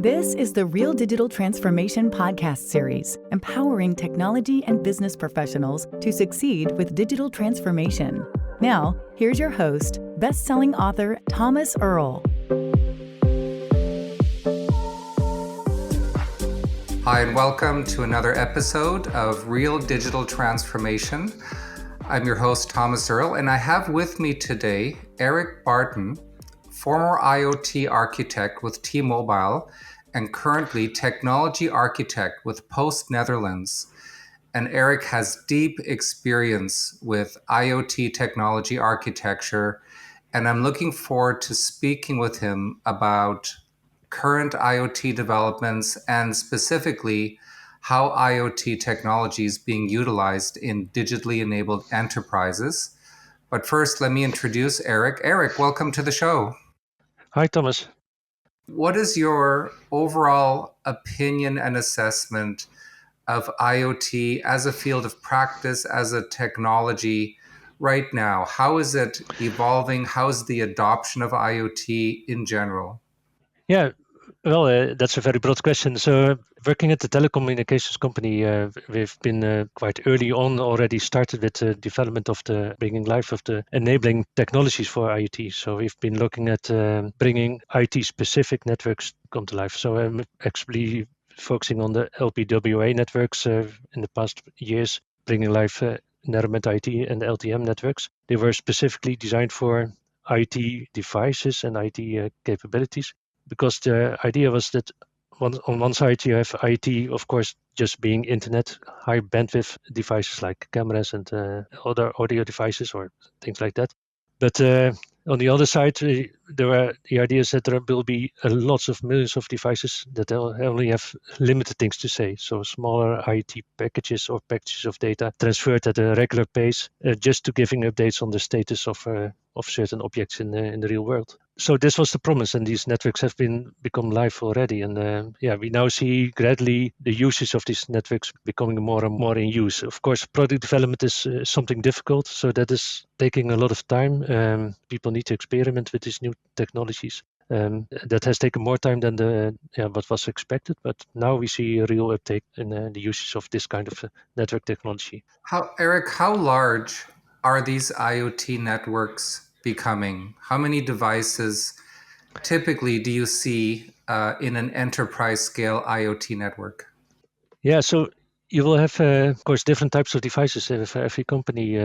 This is the Real Digital Transformation podcast series, empowering technology and business professionals to succeed with digital transformation. Now, here's your host, best-selling author Thomas Earl. Hi, and welcome to another episode of Real Digital Transformation. I'm your host, Thomas Earl, and I have with me today Eric Barten, former IoT architect with T-Mobile and currently technology architect with Post Netherlands. And Eric has deep experience with IoT technology architecture, and I'm looking forward to speaking with him about current IoT developments and specifically how IoT technology is being utilized in digitally enabled enterprises. But first, let me introduce Eric. Eric, welcome to the show. Hi, Thomas. What is your overall opinion and assessment of IoT as a field of practice, as a technology right now? How is it evolving? How is the adoption of IoT in general? Yeah, well, that's a very broad question. So, working at the telecommunications company, we've been quite early on already started with the development of the bringing life of the enabling technologies for IoT. So, we've been looking at bringing IoT-specific networks come to life. So, I'm actually focusing on the LPWA networks in the past years, bringing life Narrowband IoT and LTM networks. They were specifically designed for IoT devices and IoT capabilities. Because the idea was that on one side you have IoT, of course, just being internet, high bandwidth devices like cameras and other audio devices or things like that. But on the other side, there were the ideas that there will be lots of millions of devices that only have limited things to say. So smaller IoT packages or packages of data transferred at a regular pace, just to giving updates on the status of certain objects in the real world. So this was the promise, and these networks have become live already. And we now see gradually the usage of these networks becoming more and more in use. Of course, product development is something difficult, so that is taking a lot of time. People need to experiment with these new technologies. That has taken more time than what was expected, but now we see a real uptake in the usage of this kind of network technology. Eric, how large are these IoT networks becoming? How many devices typically do you see in an enterprise scale IoT network? Yeah, so you will have, of course, different types of devices. For every company,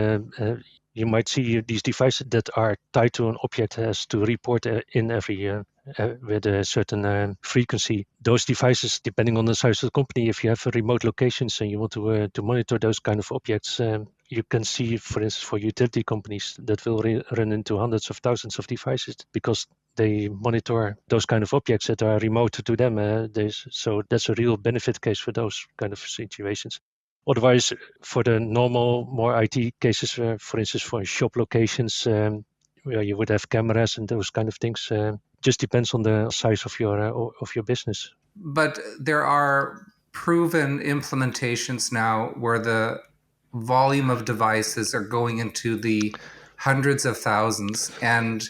you might see these devices that are tied to an object has to report in every with a certain frequency. Those devices, depending on the size of the company, if you have remote locations and you want to monitor those kind of objects, you can see, for instance, for utility companies that will run into hundreds of thousands of devices because they monitor those kind of objects that are remote to them. So that's a real benefit case for those kind of situations. Otherwise, for the normal, more IT cases, for instance, for shop locations, where you would have cameras and those kind of things, just depends on the size of your business. But there are proven implementations now where the volume of devices are going into the hundreds of thousands, and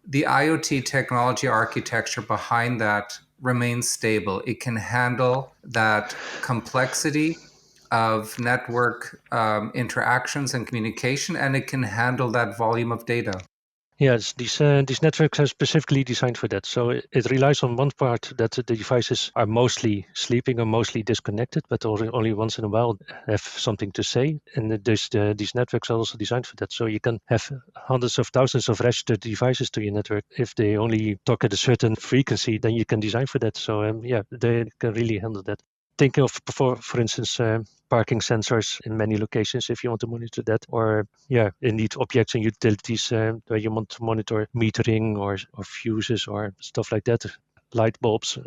the IoT technology architecture behind that remains stable. It can handle that complexity of network interactions and communication, and it can handle that volume of data. Yes, these networks are specifically designed for that. So it relies on one part that the devices are mostly sleeping or mostly disconnected, but only once in a while have something to say. And these networks are also designed for that. So you can have hundreds of thousands of registered devices to your network. If they only talk at a certain frequency, then you can design for that. So they can really handle that. Think of, for instance, parking sensors in many locations if you want to monitor that, or indeed objects and utilities where you want to monitor metering or fuses or stuff like that, light bulbs,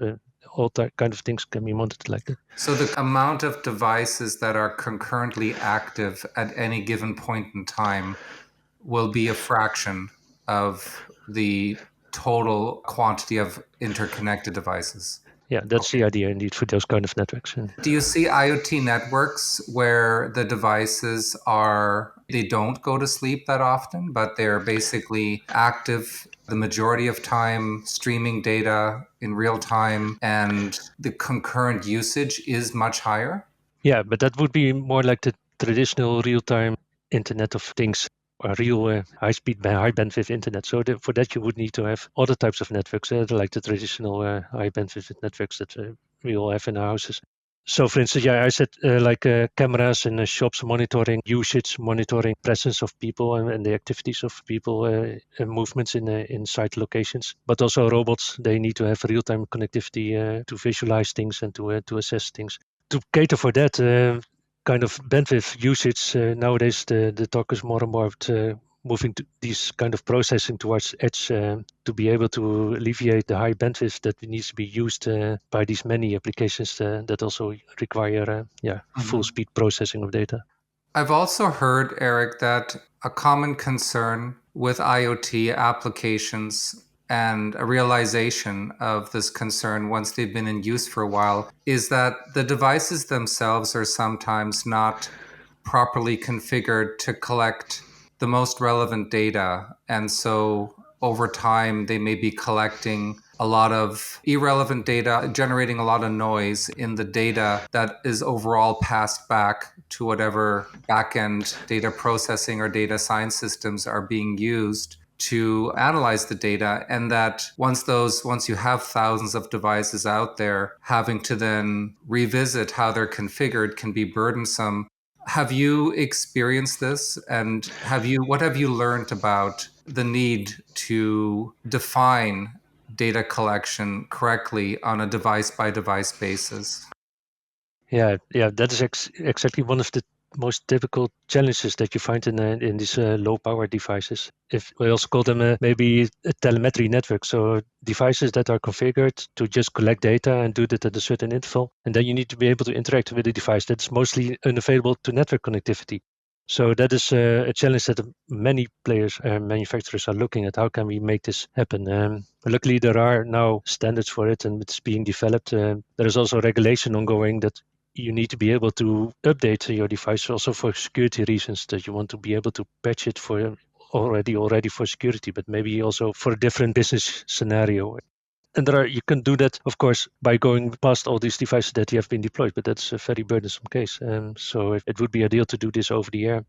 all that kind of things can be monitored like that. So the amount of devices that are concurrently active at any given point in time will be a fraction of the total quantity of interconnected devices. Yeah, that's the idea indeed for those kind of networks. Do you see IoT networks where the devices they don't go to sleep that often, but they're basically active the majority of time, streaming data in real time, and the concurrent usage is much higher? Yeah, but that would be more like the traditional real-time Internet of Things, or real high-speed, high bandwidth internet. So for that, you would need to have other types of networks, like the traditional high bandwidth networks that we all have in our houses. So, for instance, I said cameras in shops, monitoring usage, monitoring presence of people and the activities of people, and movements inside locations. But also robots, they need to have real-time connectivity to visualize things and to assess things. To cater for that kind of bandwidth usage, nowadays the talk is more and more about moving to these kind of processing towards edge to be able to alleviate the high bandwidth that needs to be used by these many applications that also require full speed processing of data. I've also heard, Eric, that a common concern with IoT applications and a realization of this concern once they've been in use for a while is that the devices themselves are sometimes not properly configured to collect the most relevant data. And so over time, they may be collecting a lot of irrelevant data, generating a lot of noise in the data that is overall passed back to whatever backend data processing or data science systems are being used to analyze the data. And that once you have thousands of devices out there, having to then revisit how they're configured can be burdensome. Have you experienced this? And what have you learned about the need to define data collection correctly on a device by device basis? Yeah, that is exactly one of the most difficult challenges that you find in these low power devices. If we also call them maybe a telemetry network, so devices that are configured to just collect data and do that at a certain interval, and then you need to be able to interact with the device that's mostly unavailable to network connectivity. So that is a challenge that many players and manufacturers are looking at. How can we make this happen? Luckily, there are now standards for it, and it's being developed. There is also regulation ongoing that you need to be able to update your device also for security reasons, that you want to be able to patch it for already for security, but maybe also for a different business scenario. And you can do that, of course, by going past all these devices that you have been deployed, but that's a very burdensome case. So it would be ideal to do this over the air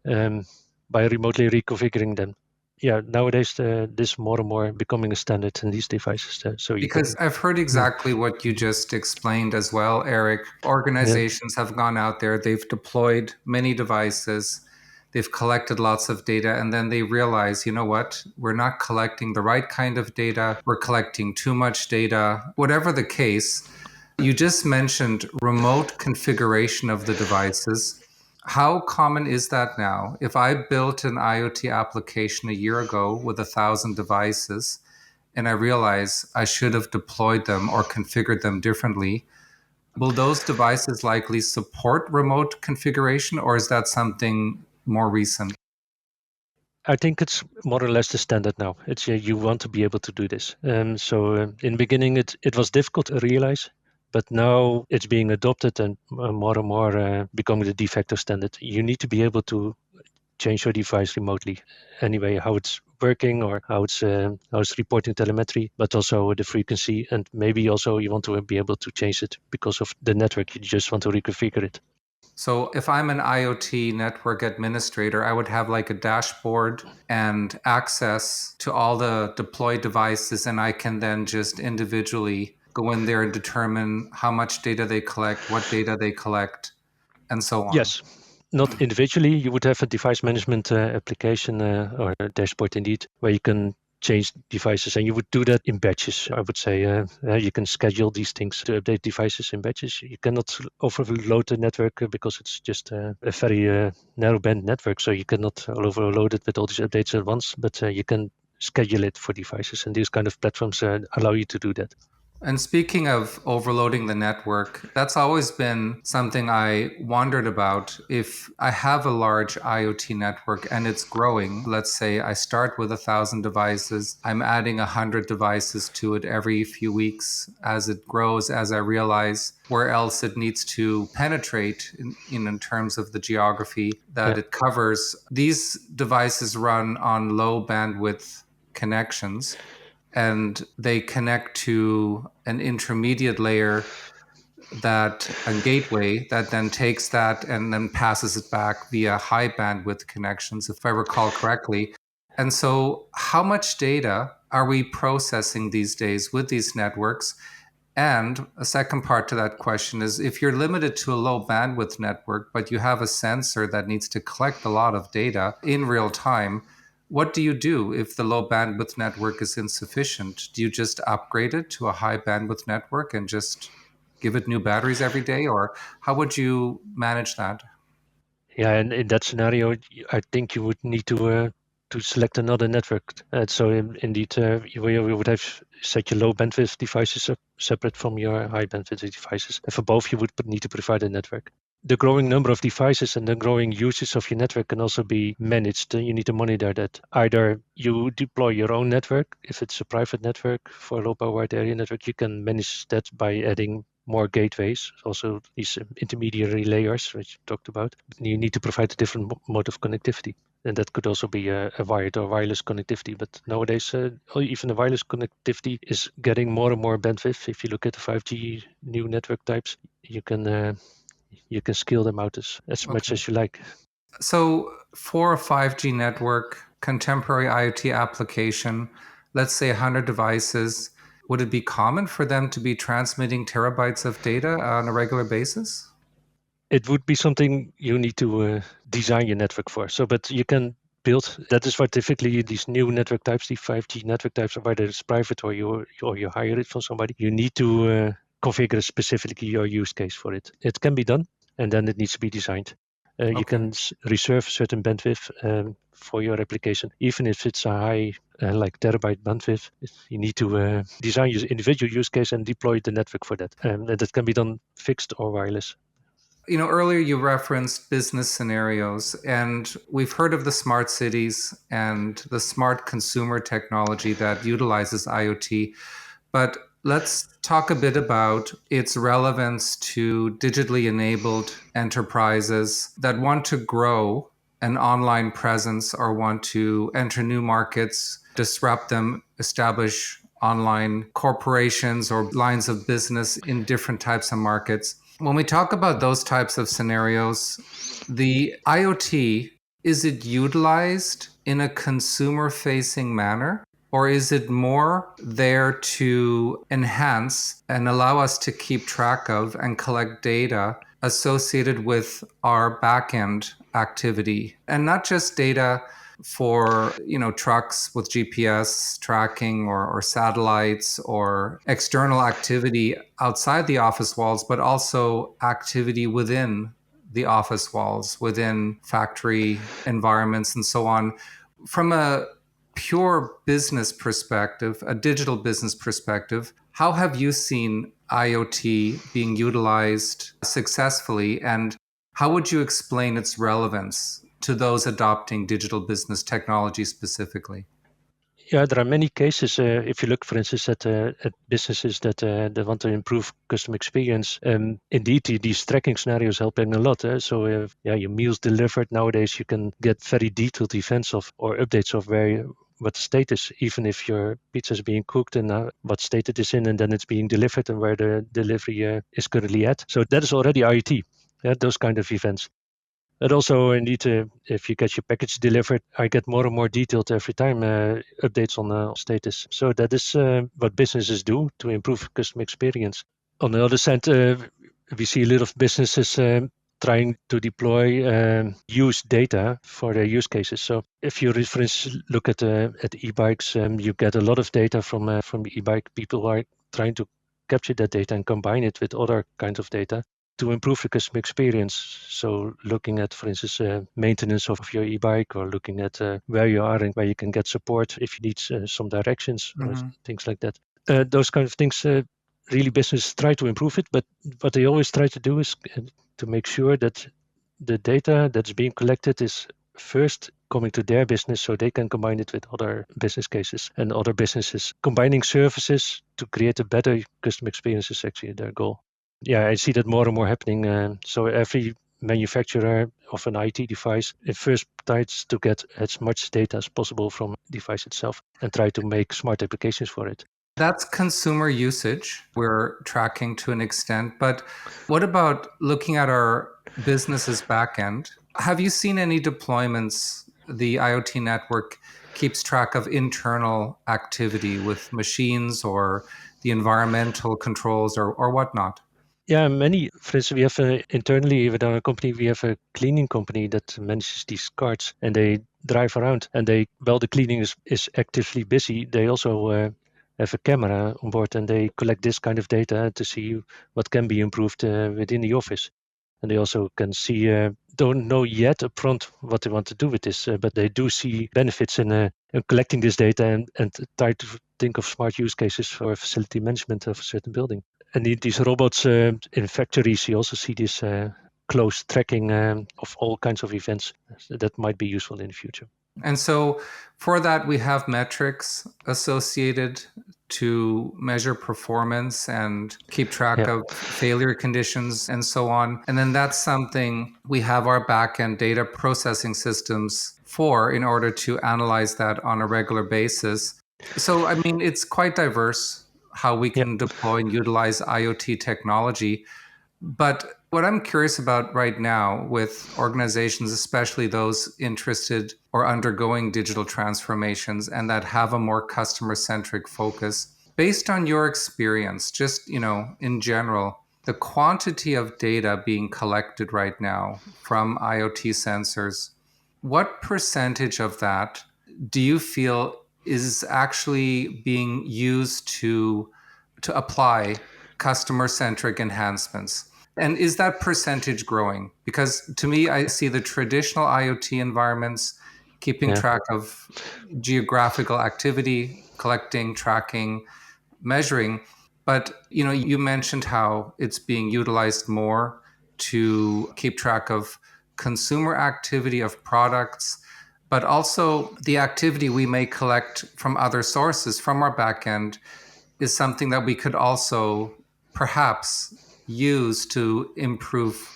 by remotely reconfiguring them. Yeah, nowadays this more and more becoming a standard in these devices. Because I've heard exactly what you just explained as well, Eric. Organizations have gone out there, they've deployed many devices, they've collected lots of data, and then they realize, you know what, we're not collecting the right kind of data, we're collecting too much data, whatever the case. You just mentioned remote configuration of the devices. How common is that now? If I built an IoT application a year ago with 1,000 devices, and I realize I should have deployed them or configured them differently, will those devices likely support remote configuration, or is that something more recent? I think it's more or less the standard now. It's you want to be able to do this. In the beginning, it was difficult to realize, but now it's being adopted and more becoming the de facto standard. You need to be able to change your device remotely anyway, how it's working or how it's reporting telemetry, but also the frequency, and maybe also you want to be able to change it because of the network. You just want to reconfigure it. So if I'm an IoT network administrator, I would have like a dashboard and access to all the deployed devices, and I can then just individually go in there and determine how much data they collect, what data they collect, and so on. Yes. Not individually, you would have a device management application or a dashboard indeed, where you can change devices, and you would do that in batches. I would say you can schedule these things to update devices in batches. You cannot overload the network because it's just a very narrow band network, so you cannot overload it with all these updates at once, but you can schedule it for devices, and these kind of platforms allow you to do that. And speaking of overloading the network, that's always been something I wondered about. If I have a large IoT network and it's growing, let's say I start with 1,000 devices, I'm adding 100 devices to it every few weeks as it grows, as I realize where else it needs to penetrate in terms of the geography that it covers. These devices run on low bandwidth connections, and they connect to an intermediate layer, that a gateway that then takes that and then passes it back via high bandwidth connections, if I recall correctly. And so how much data are we processing these days with these networks? And a second part to that question is, if you're limited to a low bandwidth network, but you have a sensor that needs to collect a lot of data in real time, what do you do if the low bandwidth network is insufficient? Do you just upgrade it to a high bandwidth network and just give it new batteries every day? Or how would you manage that? Yeah, and in that scenario, I think you would need to select another network. Indeed, you would have set your low bandwidth devices up separate from your high bandwidth devices. And for both, you would need to provide a network. The growing number of devices and the growing usage of your network can also be managed. You need to monitor that. Either you deploy your own network. If it's a private network for a low power wide area network, you can manage that by adding more gateways, also these intermediary layers, which you talked about. You need to provide a different mode of connectivity. And that could also be a wired or wireless connectivity. But nowadays, even the wireless connectivity is getting more and more bandwidth. If you look at the 5G new network types, you can scale them out as much as you like. So for a 5G network, contemporary IoT application, let's say 100 devices, would it be common for them to be transmitting terabytes of data on a regular basis? It would be something you need to design your network for. But you can build. That is why typically these new network types, the 5G network types, whether it's private or you hire it from somebody, you need to configure specifically your use case for it. It can be done, and then it needs to be designed. You can reserve certain bandwidth for your application, even if it's a high, like terabyte bandwidth. You need to design your individual use case and deploy the network for that. And that can be done fixed or wireless. Earlier you referenced business scenarios, and we've heard of the smart cities and the smart consumer technology that utilizes IoT. But let's talk a bit about its relevance to digitally enabled enterprises that want to grow an online presence or want to enter new markets, disrupt them, establish online corporations or lines of business in different types of markets. When we talk about those types of scenarios, the IoT, is it utilized in a consumer-facing manner? Or is it more there to enhance and allow us to keep track of and collect data associated with our backend activity? And not just data for trucks with GPS tracking or satellites or external activity outside the office walls, but also activity within the office walls, within factory environments and so on. From a pure business perspective, a digital business perspective, how have you seen IoT being utilized successfully, and how would you explain its relevance to those adopting digital business technology specifically? Yeah, there are many cases. If you look, for instance, at businesses that want to improve customer experience, indeed, these tracking scenarios helping a lot. Your meals delivered nowadays, you can get very detailed events of or updates of what the status, even if your pizza is being cooked and what state it is in, and then it's being delivered and where the delivery is currently at. So that is already IoT. Yeah, those kind of events. And also, indeed, if you get your package delivered, I get more and more detailed every time updates on the status. So that is what businesses do to improve customer experience. On the other side, we see a lot of businesses trying to deploy use data for their use cases. So if you, for instance, look at e-bikes, you get a lot of data from e-bike. People are trying to capture that data and combine it with other kinds of data to improve the customer experience. So looking at, for instance, maintenance of your e-bike, or looking at where you are and where you can get support if you need some directions or things like that. Those kind of things really businesses try to improve it, but what they always try to do is to make sure that the data that's being collected is first coming to their business so they can combine it with other business cases and other businesses. Combining services to create a better customer experience is actually their goal. Yeah, I see that more and more happening. So every manufacturer of an IT device, it first tries to get as much data as possible from the device itself and try to make smart applications for it. That's consumer usage we're tracking to an extent. But what about looking at our business's backend? Have you seen any deployments? The IoT network keeps track of internal activity with machines or the environmental controls or whatnot. Yeah, many. For instance, we have internally within our company, we have a cleaning company that manages these carts, and they drive around. And while the cleaning is actively busy, they also have a camera on board, and they collect this kind of data to see what can be improved within the office. And they also can see, don't know yet upfront what they want to do with this, but they do see benefits in collecting this data and try to think of smart use cases for facility management of a certain building. And these robots in factories, you also see this close tracking of all kinds of events that might be useful in the future. And so for that, we have metrics associated to measure performance and keep track of failure conditions and so on. And then that's something we have our backend data processing systems for in order to analyze that on a regular basis. So, I mean, it's quite diverse how we can deploy and utilize IoT technology. But what I'm curious about right now with organizations, especially those interested or undergoing digital transformations and that have a more customer-centric focus, based on your experience, just, in general, the quantity of data being collected right now from IoT sensors, what percentage of that do you feel is actually being used to apply customer-centric enhancements? And is that percentage growing? Because to me, I see the traditional IoT environments keeping track of geographical activity, collecting, tracking, measuring. But you mentioned how it's being utilized more to keep track of consumer activity of products, but also the activity we may collect from other sources from our backend is something that we could also perhaps use to improve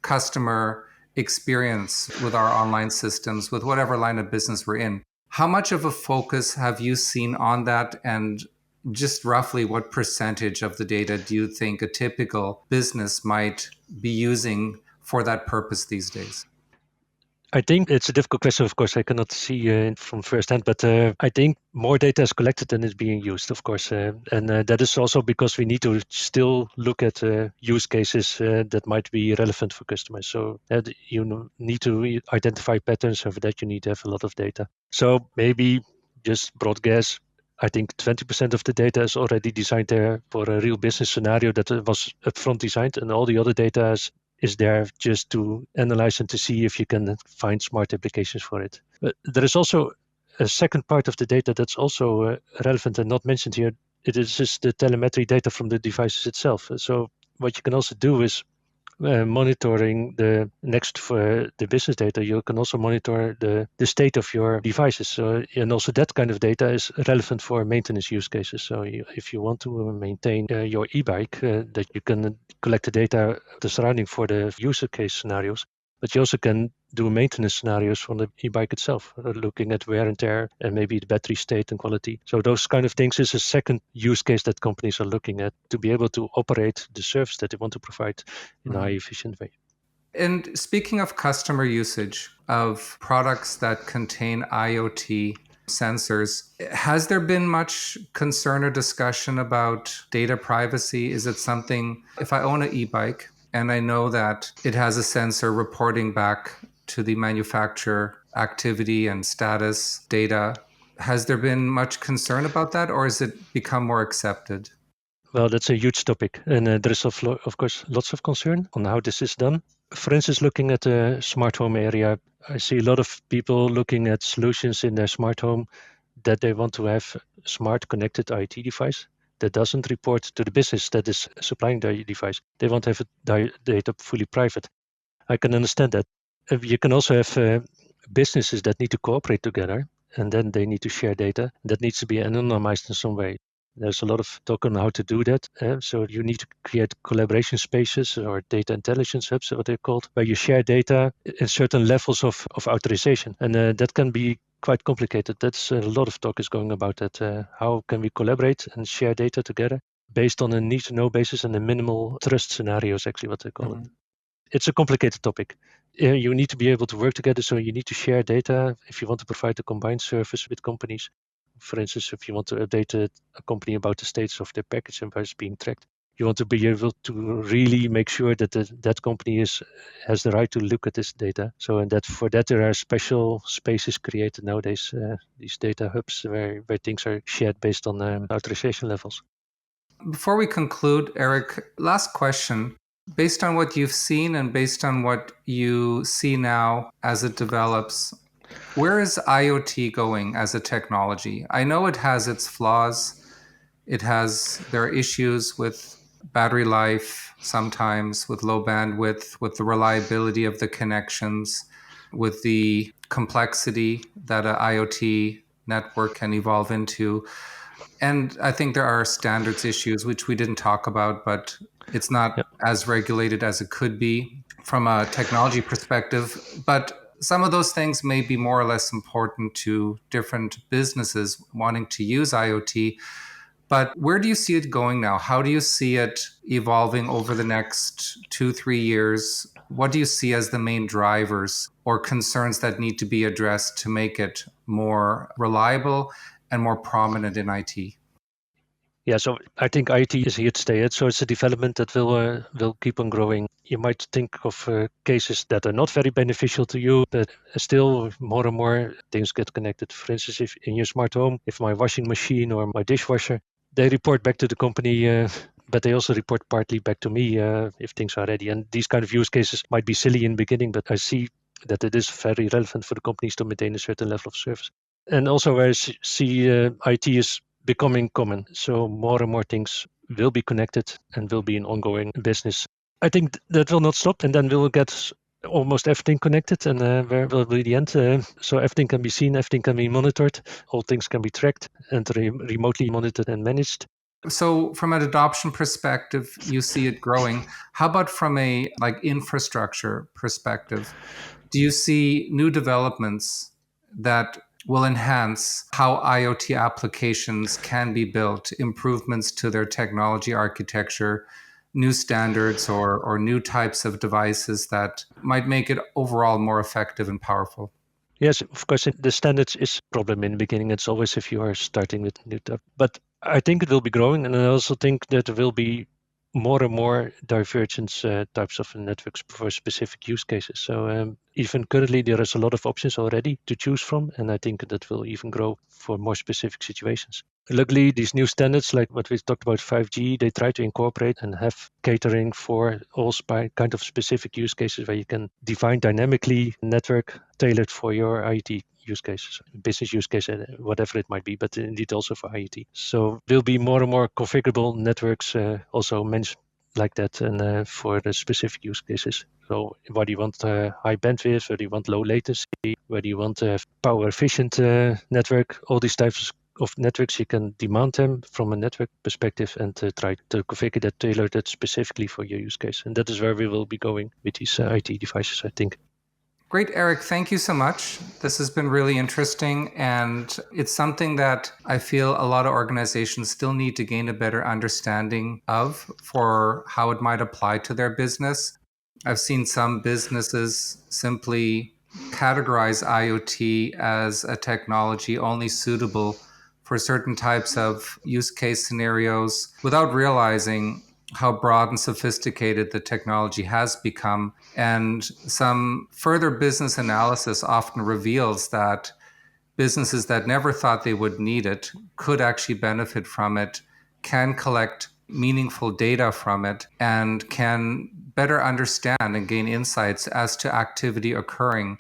customer experience with our online systems, with whatever line of business we're in. How much of a focus have you seen on that? And just roughly what percentage of the data do you think a typical business might be using for that purpose these days? I think it's a difficult question. Of course, I cannot see it from firsthand, but I think more data is collected than is being used, of course. And that is also because we need to still look at use cases that might be relevant for customers. So you need to identify patterns, and for that you need to have a lot of data. So maybe just broad guess, I think 20% of the data is already designed there for a real business scenario that was upfront designed, and all the other data is there just to analyze and to see if you can find smart applications for it. But there is also a second part of the data that's also relevant and not mentioned here. It is just the telemetry data from the devices itself. So what you can also do is monitoring the next for the business data, you can also monitor the state of your devices. And also that kind of data is relevant for maintenance use cases. So if you want to maintain your e-bike, that you can collect the data, the surrounding for the user case scenarios, but you also can do maintenance scenarios from the e-bike itself, looking at wear and tear and maybe the battery state and quality. So those kind of things is a second use case that companies are looking at to be able to operate the service that they want to provide in a high efficient way. And speaking of customer usage of products that contain IoT sensors, has there been much concern or discussion about data privacy? Is it something, if I own an e-bike and I know that it has a sensor reporting back to the manufacturer activity and status data, has there been much concern about that, or has it become more accepted? Well, that's a huge topic, and there is of course lots of concern on how this is done. For instance, looking at the smart home area, I see a lot of people looking at solutions in their smart home that they want to have a smart connected IoT device. that doesn't report to the business that is supplying the device. They want to have data fully private. I can understand that. You can also have businesses that need to cooperate together, and then they need to share data that needs to be anonymized in some way. There's a lot of talk on how to do that. So you need to create collaboration spaces or data intelligence hubs, what they're called, where you share data in certain levels of authorization. And that can be quite complicated. That's a lot of talk is going about that. How can we collaborate and share data together based on a need-to-know basis and a minimal trust scenario is actually what they call it. It's a complicated topic. You need to be able to work together, so you need to share data if you want to provide a combined service with companies. For instance, if you want to update a company about the status of their package and where it's being tracked, you want to be able to really make sure that that company has the right to look at this data. So, and that for that there are special spaces created nowadays, these data hubs where things are shared based on authorization levels. Before we conclude, Eric, last question. Based on what you've seen and based on what you see now as it develops, where is IoT going as a technology? I know it has its flaws. There are issues with battery life, sometimes with low bandwidth, with the reliability of the connections, with the complexity that an IoT network can evolve into. And I think there are standards issues, which we didn't talk about, but it's not as regulated as it could be from a technology perspective. But some of those things may be more or less important to different businesses wanting to use IoT. But where do you see it going now? How do you see it evolving over the next 2-3 years? What do you see as the main drivers or concerns that need to be addressed to make it more reliable and more prominent in IT? Yeah, so I think IoT is here to stay. So it's a development that will keep on growing. You might think of cases that are not very beneficial to you, but still more and more things get connected. For instance, if in your smart home, if my washing machine or my dishwasher, they report back to the company, but they also report partly back to me if things are ready. And these kind of use cases might be silly in the beginning, but I see that it is very relevant for the companies to maintain a certain level of service. And also I see IT is becoming common. So more and more things will be connected and will be an ongoing business. I think that will not stop, and then we will get almost everything connected, and where will be the end? So everything can be seen, everything can be monitored, all things can be tracked and remotely monitored and managed. So from an adoption perspective, you see it growing. How about from a infrastructure perspective? Do you see new developments that will enhance how IoT applications can be built, improvements to their technology architecture, new standards or new types of devices that might make it overall more effective and powerful? Yes, of course, the standards is a problem in the beginning. It's always if you are starting with new stuff. But I think it will be growing, and I also think that there will be more and more divergence types of networks for specific use cases. So even currently, there is a lot of options already to choose from, and I think that will even grow for more specific situations. Luckily, these new standards, like what we talked about 5G, they try to incorporate and have catering for all kind of specific use cases where you can define dynamically network tailored for your IoT use cases, business use case, whatever it might be, but indeed also for IoT. So there'll be more and more configurable networks also mentioned like that and for the specific use cases. So whether you want high bandwidth, whether you want low latency, whether you want a power efficient network, all these types of networks, you can demand them from a network perspective and try to configure that, tailor that specifically for your use case. And that is where we will be going with these IT devices, I think. Great, Eric. Thank you so much. This has been really interesting. And it's something that I feel a lot of organizations still need to gain a better understanding of for how it might apply to their business. I've seen some businesses simply categorize IoT as a technology only suitable for certain types of use case scenarios without realizing how broad and sophisticated the technology has become. And some further business analysis often reveals that businesses that never thought they would need it could actually benefit from it, can collect meaningful data from it, and can better understand and gain insights as to activity occurring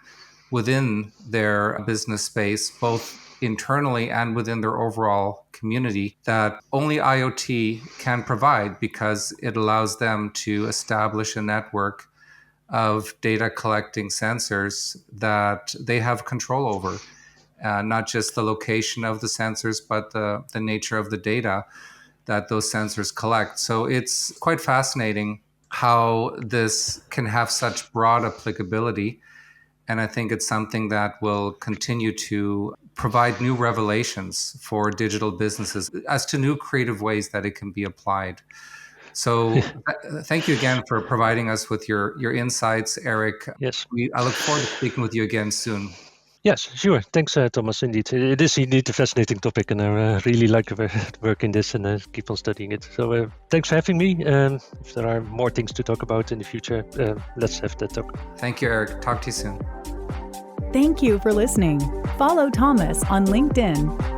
within their business space, both internally and within their overall community that only IoT can provide, because it allows them to establish a network of data collecting sensors that they have control over. Not just the location of the sensors, but the nature of the data that those sensors collect. So it's quite fascinating how this can have such broad applicability. And I think it's something that will continue to provide new revelations for digital businesses as to new creative ways that it can be applied. So thank you again for providing us with your insights, Eric. Yes. I look forward to speaking with you again soon. Yes, sure. Thanks, Thomas. Indeed, it is indeed a fascinating topic, and I really like to work in this and keep on studying it. So thanks for having me. If there are more things to talk about in the future, let's have that talk. Thank you, Eric. Talk to you soon. Thank you for listening. Follow Thomas on LinkedIn